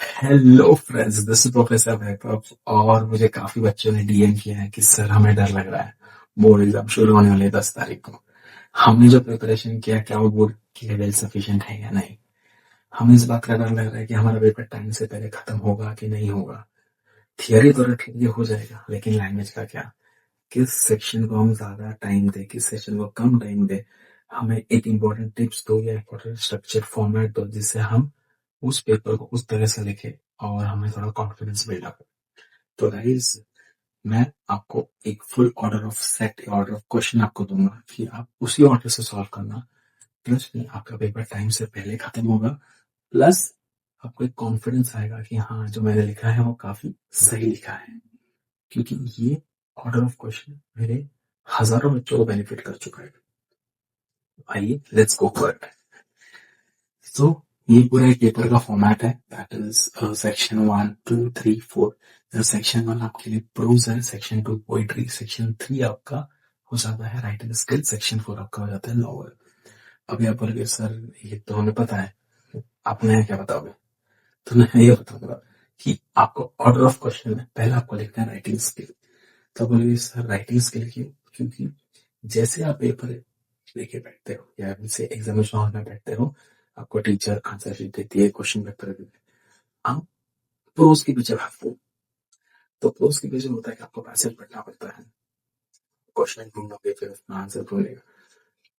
Hello friends, this is professor Vaibhav. और मुझे काफी बच्चों ने डीएम किया है कि सर हमें डर लग रहा है, बोर्ड एग्जाम शुरू होने वाले 10 तारीख को। हमने जो प्रिपरेशन किया, क्या वो बोर्ड के लेवल सफिशिएंट है या नहीं। हमें इस बात का डर लग रहा है कि हमारा पेपर टाइम से पहले खत्म होगा कि नहीं होगा। थियरी तो रट ये हो जाएगा, लेकिन लैंग्वेज का क्या। किस सेक्शन को हम ज्यादा टाइम दे, किस सेक्शन को कम टाइम दे। हमें एक इम्पोर्टेंट टिप्स दो या इम्पोर्टेंट स्ट्रक्चर फॉर्मेट दो, जिससे हम उस पेपर को उस तरह से लिखे और हमें थोड़ा कॉन्फिडेंस बिल्डअप हो। तो गाइस, मैं आपको एक full order of set, order of question आपको दूंगा कि आप उसी ऑर्डर से सॉल्व करना। प्लस में आपका पेपर टाइम से पहले खत्म होगा। प्लस आपको एक कॉन्फिडेंस आएगा कि हाँ, जो मैंने लिखा है वो काफी सही लिखा है, क्योंकि ये ऑर्डर ऑफ क्वेश्चन मेरे हजारों बच्चों को बेनिफिट कर चुका है। आइए, लेट्स गो फॉर इट। तो ये पूरा एक पेपर का फॉर्मेट है। That is section 1, 2, 3, 4। सेक्शन 1 आपके लिए प्रोज है, सेक्शन 2 पोइट्री, सेक्शन 3 आपका हो जाता है राइटिंग स्किल, सेक्शन 4 आपका हो जाता है नॉवल। अभी आप बोलोगे सर ये तो हमें पता है, आप नया क्या बताओगे। तो मैं ये बताऊंगा कि आपको ऑर्डर ऑफ क्वेश्चन में पहला आपको लिखना है राइटिंग स्किल। तो बोलोगे सर राइटिंग स्किल क्यों? क्योंकि जैसे आप पेपर लेके बैठते हो या जैसे एग्जामिनेशन हॉल में बैठते हो, आपको टीचर आंसर शीट देती है, क्वेश्चन पेपर देती है, आप प्रोज के पीछे भागते हो। तो प्रोज के पीछे होता है कि आपको पैसेज पढ़ना पड़ता है, क्वेश्चन ढूंढोगे, फिर उसका आंसर ढूंढेगा।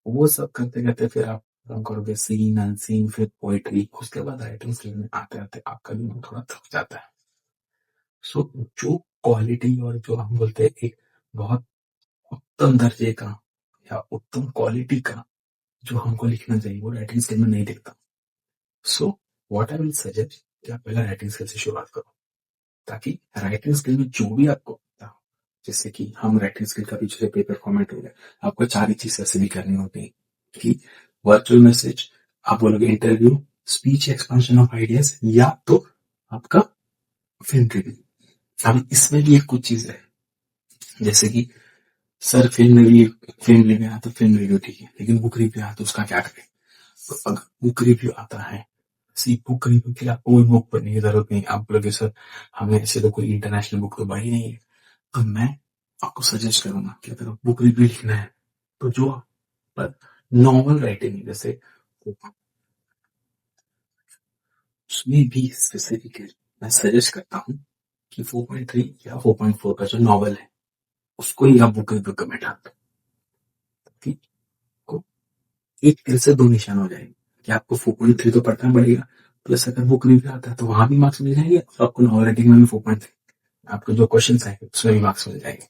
वो सब करते करते फिर आप काम करोगे सीन अनसीन, फिर पोइट्री, उसके बाद राइटिंग स्किल में आते आते आपका भी मन थोड़ा थक जाता है। सो जो क्वालिटी और जो हम बोलते हैं एक बहुत उत्तम दर्जे का या उत्तम क्वालिटी का जो हमको लिखना चाहिए, वो राइटिंग स्किल में नहीं दिखता। So what I will suggest कि आप पहले राइटिंग स्किल से शुरुआत करो, ताकि राइटिंग स्किल में जो भी आपको आता हो, जैसे कि हम राइटिंग स्किल का पीछे पेपर फॉर्मेट हो गया, आपको 4 ही चीज ऐसे भी करनी होती है कि वर्चुअल मैसेज, आप बोलोगे interview, speech expansion of ideas, या तो आपका फिल्म रिव्यू। अब इसमें भी एक कुछ चीज है, जैसे कि सर फिल्म रिव्यू आता, फिल्म रिव्यू ठीक है, लेकिन बुक रिव्यू आता तो उसका क्या करें। तो अगर बुक रिव्यू आता है, सी बुक रिव्यू के लिए आपको कोई बुक पढ़ने की जरूरत नहीं। आप बोलोगे सर हमने ऐसे तो कोई इंटरनेशनल बुक तो पढ़ी नहीं है, तो मैं आपको सजेस्ट करूंगा कि अगर बुक रिव्यू लिखना है तो जो पर नॉवल राइटिंग है, जैसे उसमें भी स्पेसिफिक है, मैं सजेस्ट करता हूँ कि 4.3 या 4.4 का जो नॉवल है उसको ही आप बुक रिव्यू में डाल दो। ठीक, को एक तीर से दो निशान हो जाएंगे कि आपको 4.3 तो पढ़ना पड़ेगा, प्लस अगर बुक रिव्यू आता है तो वहां भी मार्क्स मिल जाएंगे, और आपको नॉवल राइटिंग में भी 4.3, आपको जो क्वेश्चन आएंगे उसमें भी मार्क्स मिल जाएंगे।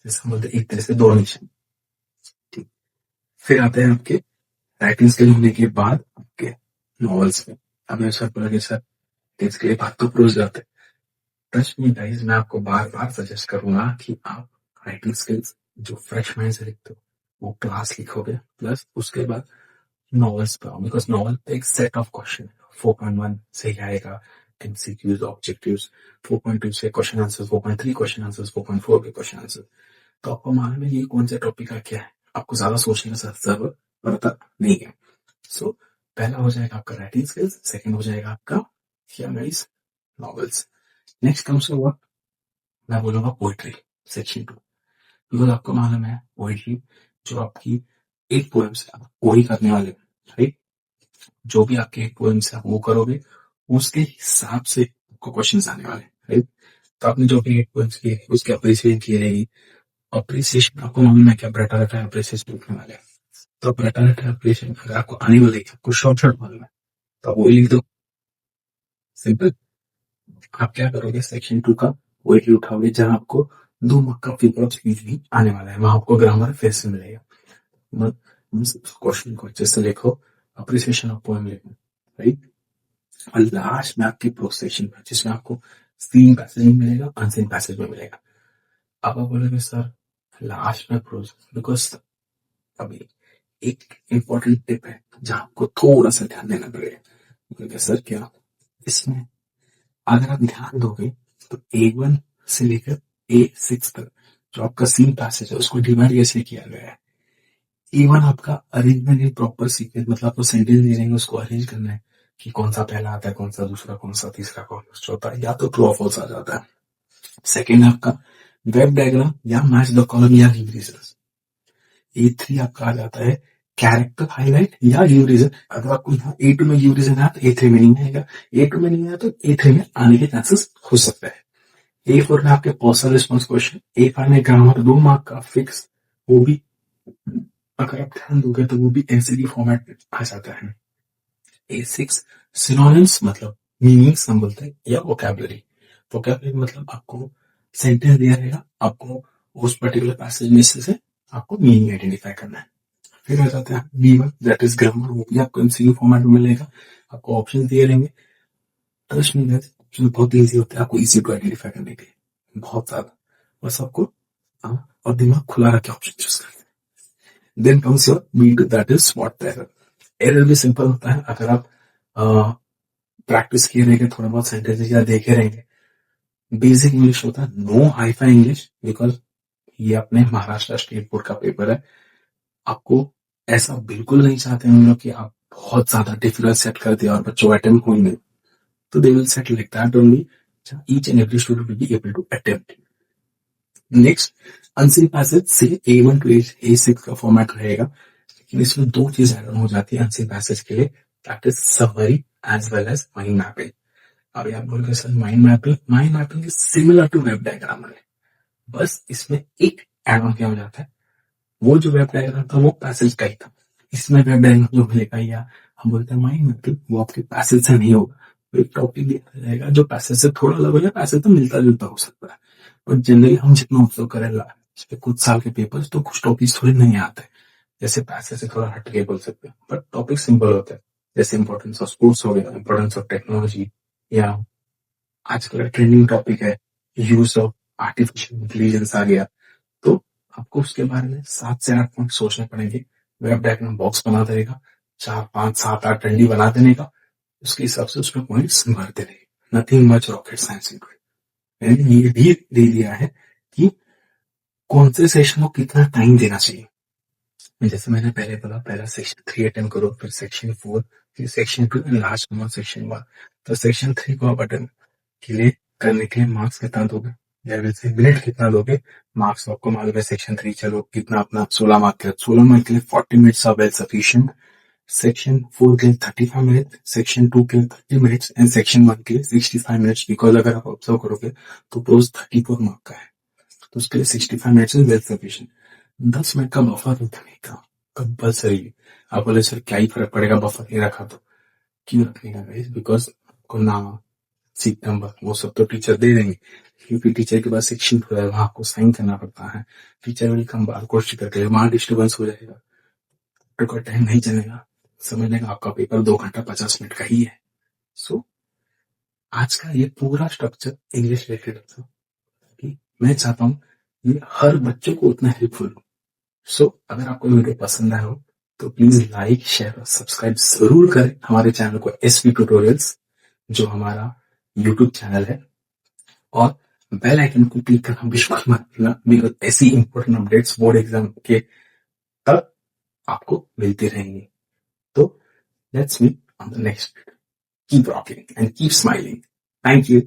जैसे बोलते एक तरह से दो निशान। ठीक, फिर आते हैं आपके राइटिंग स्किल होने के बाद आपके नॉवेल्स में। अब ऐसा बोला कि सर इसके लिए बात तो प्रोज जाते हैं। ट्रस्ट मी गाइस, मैं आपको बार बार सजेस्ट करूंगा कि आप राइटिंग स्किल्स जो फ्रेश माइंड से लिखते हो वो क्लास लिखोगे, प्लस उसके बाद नॉवेल्स पे आओ, बिकॉज नॉवल पे एक सेट ऑफ क्वेश्चन 4.1 से ही आएगा, एमसीक्यूज, ऑब्जेक्टिव्स। 4.2 से क्वेश्चन आंसर, 4.3 क्वेश्चन आंसर, 4.4 के क्वेश्चन आंसर। तो आपको मालूम है ये कौन से टॉपिक का क्या है, आपको ज्यादा सोचने का जरूरत पड़ता नहीं है। सो पहला हो जाएगा आपका राइटिंग स्किल्स, सेकंड हो जाएगा आपका novels. Next comes to what, मैं बोलूंगा पोइट्री, सेक्शन 2। बिकॉज आपको मालूम है पोइट्री जो आपकी 8 पोएम्स है आप वही करने वाले, राइट। जो भी आपके 8 पोएम्स है आप वो करोगे, उसके हिसाब से आपको क्वेश्चन आने वाले, राइट। तो आपने जो भी 8 पोएम्स किए उसके अप्रिसिएशन की रहेगी। अप्रिसिएशन आपको मालूम है क्या, ब्रेटा रेटा अप्रिसिएशन लिखने वाले हैं। तो ब्रेटा रेटा अप्रिसिएशन अगर आपको आने वाले आपको शॉर्ट शॉर्ट मालूम है तो आप वही लिख दो, सिंपल। आप क्या करोगे, सेक्शन 2 का वही उठाओगे जहां आपको 2 मार्क का फिगर ऑफ स्पीच भी आने वाला है, वहां आपको ग्रामर फेस से मिलेगा। क्वेश्चन को अच्छे से लिखो, अप्रिसिएशन ऑफ पोएम लिखो, राइट। और लास्ट में आपकी प्रोसेशन में, जिसमें आपको सीन पैसेज में मिलेगा, अनसीन पैसेज में मिलेगा। अब आप बोलोगे सर लास्ट में प्रोज, बिकॉज अभी एक इंपॉर्टेंट टिप है जहां आपको थोड़ा सा ध्यान देना पड़ेगा। बोलोगे सर क्या, इसमें अगर आप ध्यान दोगे तो A1 से लेकर A6 तक जो आपका सीन पैसेज है उसको डिवाइड कैसे किया गया है। A1 आपका अरेंजमेंट इन प्रॉपर सीक्वेंस, मतलब आपको सेंटेंस दे देंगे उसको अरेंज करना है। कि कौन सा पहला आता है, कौन सा दूसरा, कौन सा तीसरा, कौन सा चौथा, या तो ट्रू और फॉल्स आ जाता है। सेकेंड आपका वेब डायग्राम या मैच द कॉलम या गिव रीजंस। A3 आपका आ जाता है कैरेक्टर हाईलाइट या गिव रीजन। अगर आपको यहाँ A2 में गिव रीजन है तो A3 में नहीं आएगा, A2 में नहीं आया तो A3 में आने के चांसेस हो सकते हैं। A4 में आपके पर्सनल रिस्पॉन्स क्वेश्चन, A5 में ग्रामर 2 मार्क का फिक्स, वो भी अगर आप ध्यान दोगे तो वो भी एमसीक्यू फॉर्मेट में आ जाता है। A6 सिनोनिम्स मतलब मीनिंग्स हम बोलते हैं, या वोकैबुलरी। वोकैबुलरी मतलब आपको सेंटेंस दिया रहेगा, आपको उस पर्टिकुलर पैसेज में से आपको मीनिंग आइडेंटिफाई करना है। फिर आ जाता है B1 दैट इज ग्रामर, वो भी आपको एमसीक्यू फॉर्मेट में मिलेगा, आपको ऑप्शन दिए रहेंगे। ट्रस्ट मी गाइस, ऑप्शन बहुत इजी होते हैं आपको इजी टू आइडेंटिफाई करने के लिए, बहुत ज्यादा। बस आपको और दिमाग खुला रख के ऑप्शन चूज करना है। Then comes your B2 that is spot the error. Error भी सिंपल होता है, अगर आप प्रैक्टिस किए रहेंगे, थोड़ा बहुत सेंटेंसेस या देखे रहेंगे। बेसिक इंग्लिश होता है, नो हाईफाई इंग्लिश, बिकॉज ये अपने महाराष्ट्र स्टेट बोर्ड का पेपर है। आपको ऐसा बिल्कुल नहीं चाहते हम लोग कि आप बहुत ज्यादा डिफिकल्ट सेट कर दिया और बच्चों अटेम्प्ट हो ही नहीं, तो they will set like that only, each and every student will be able to attempt. Next unseen passage से A1 टू A6 का फॉर्मेट रहेगा, लेकिन इसमें दो चीज ऐड ऑन हो जाती है अनसीन पैसेज के लिए, that is summary as well as mind mapping. अभी आप बोल रहे sir mind mapping is similar to web diagram है, बस इसमें एक एड ऑन क्या हो जाता है, वो जो वेब डायग्राम था वो पैसेज का ही था, इसमें वेब डायग्राम जो मिलेगा या हम बोलते हैं माइंड मैपिंग, वो आपके पैसेज से नहीं होगा। तो एक टॉपिक दिया जाएगा जो पैसेज से थोड़ा अलग हो या पैसेज तो मिलता जुलता हो सकता है, और जनरली हम जितना ऑब्जर्व करें कुछ साल के पेपर्स तो कुछ टॉपिक्स थोड़े नहीं आते, जैसे पैसेज से थोड़ा हट के बोल सकते हैं, बट टॉपिक सिंपल होते हैं, जैसे इंपॉर्टेंस ऑफ स्पोर्ट्स हो गया, इंपॉर्टेंस ऑफ टेक्नोलॉजी, या आजकल ट्रेंडिंग टॉपिक है यूज ऑफ आर्टिफिशियल इंटेलिजेंस आ गया, तो आपको उसके बारे में 7 से 8 पॉइंट सोचने पड़ेंगे। वेब डायग्राम बॉक्स बना देगा, 4 5 7 8 डंडी बना देने का, उसके हिसाब से उसमें पॉइंट्स भर देने, nothing much rocket science into it. मैंने ये भी दे दिया है कि कौन से सेशन को कितना टाइम देना चाहिए। जैसे मैंने पहले बोला, पहला सेक्शन 3 अटेम्प्ट करो, फिर सेक्शन 4, फिर सेक्शन 2 एंड लास्ट में सेक्शन 1। तो सेक्शन 3 को आप अटेम्प्ट के लिए करने के लिए मार्क्स कितना दोगे, या वैसे मिनट कितना दोगे, मार्क्स आपको मालूम है। सेक्शन 3 चलो कितना अपना 16 मार्क के, 16 मार्क के लिए 40 minutes are well sufficient, section 4 के लिए 35 मिनट, सेक्शन 2 के लिए 30 मिनट्स एंड सेक्शन 1 के लिए 65 मिनट्स, बिकॉज अगर आप ऑब्जर्व करोगे तो प्रोज 34 मार्क का है, तो उसके लिए 65 minutes is well sufficient. 10 minute का बफर रखने का कंपल्सरी। आप बोले सर क्या ही फर्क पड़ेगा बफर नहीं रखा तो, क्यों रखने का गाइस, बिकॉज को नाम सीट नंबर वो सब तो टीचर दे देंगे, क्योंकि टीचर के पास एक शीट होता है, वहां आपको साइन करना पड़ता है, teacher will come barcode sticker के लिए, वहां डिस्टर्बेंस हो जाएगा, तो कोई टाइम नहीं चलेगा, समझ लेगा आपका पेपर 2 घंटा 50 मिनट का ही है। सो आज का ये पूरा स्ट्रक्चर इंग्लिश रिलेटेड था, कि मैं चाहता हूँ ये हर बच्चे को उतना हेल्पफुल हो। सो अगर आपको वीडियो पसंद आया हो तो प्लीज लाइक शेयर और सब्सक्राइब जरूर करें हमारे चैनल को, एसपी ट्यूटोरियल्स जो हमारा यूट्यूब चैनल है, और बेल आइकन को क्लिक करना बिल्कुल मत भूलना, बिकॉज ऐसी इंपॉर्टेंट अपडेट्स बोर्ड एग्जाम के तक आपको मिलती रहेंगी। तो let's meet on the next video, keep rocking and keep smiling. Thank you.